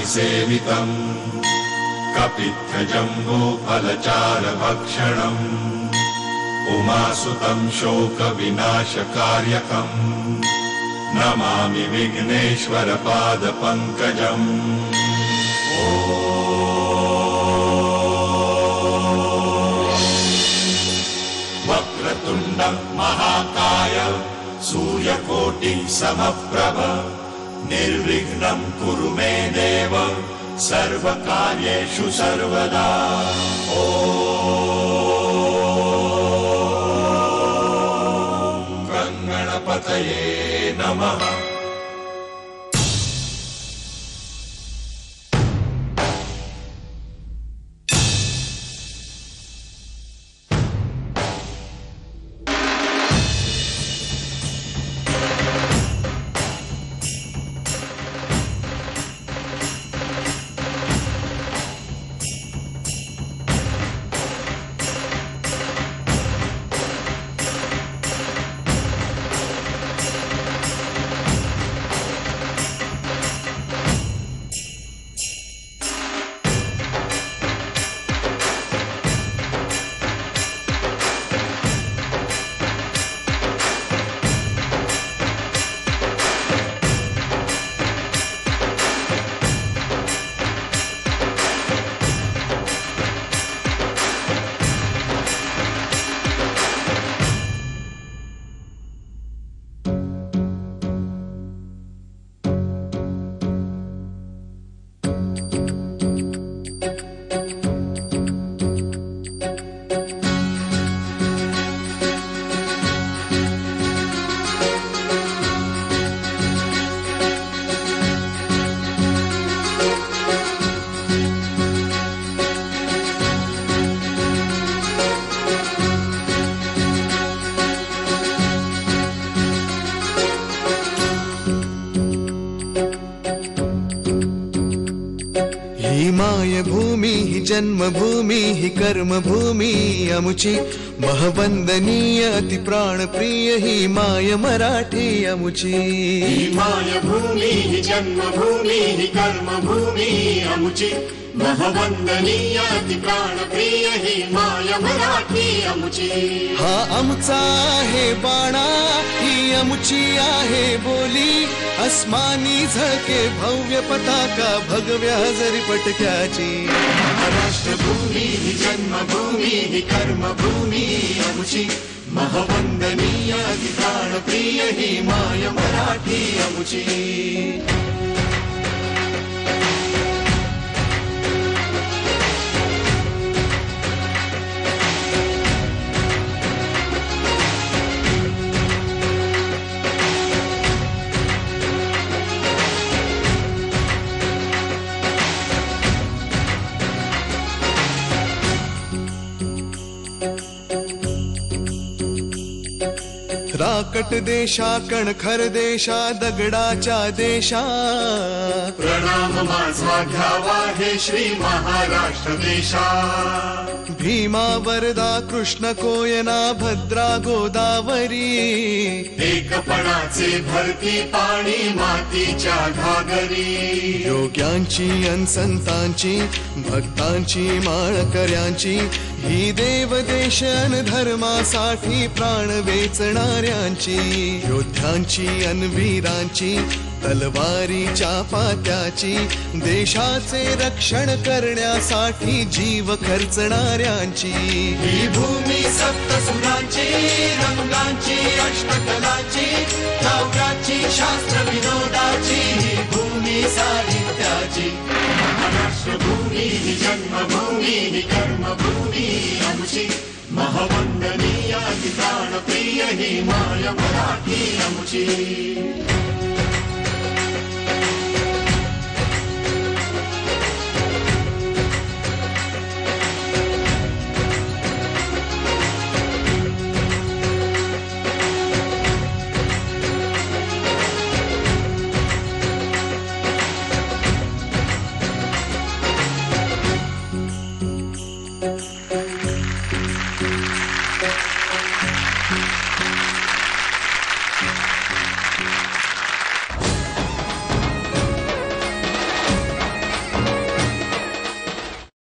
सेवितम् कपित्थजम्बूफलचारभक्षणम् उमासुतं शोकविनाशकार्यकम् नमामि विघ्नेश्वरपादपङ्कजम्। वक्रतुण्ड महाकाय सूर्यकोटि समप्रभ निर्विघ्नं कुरु मे देव सर्वकार्येषु सर्वदा। ॐ गणपतये नमः। भूमि ही जन्मभूमि ही कर्मभूमि अमुची महवंदनीय अति प्राण प्रिय ही माय मराठी अमुची। माय भूमि ही जन्मभूमि ही कर्मभूमि अमुची महवंदनीय अति प्राण प्रिय ही माय मराठी अमुची। हा आमचा आहे बाणा ही अमुची आहे बोली अस्मानी झळके भव्य पताका भगव्या हजरी पटक्याची। महाराष्ट्रभूमी ही जन्मभूमी ही कर्मभूमी अमुची महवंदनीय अति प्राण प्रिय ही माय मराठी अमुची। राकट देशा कणखर देशा दगडाच्या देशा प्रणाम माझा घ्यावा हे श्री महाराष्ट्र देशा। भीमा वरदा कृष्ण कोयना भद्रा गोदावरी एकपणाचे भरती पाणी मातीच्या घागरी। योग्यांची अन संतांची भक्तांची माळकऱ्यांची ही देवदेश अन धर्मासाठी प्राण वेचणाऱ्यांची योद्ध्यांची अन वीरांची तलवारीच्या पात्याची देशाचे रक्षण करण्यासाठी जीव खर्चणाऱ्यांची ही भूमी सप्तसुरांची रंगांची अष्टकलांची काव्याची शास्त्र विनोदाची ही भूमी साहित्याची। महाराष्ट्रभूमी ही जन्मभूमी ही कर्मभूमी अमुची महवंदनीय अति प्राण प्रिय ही माय मराठी अमुची।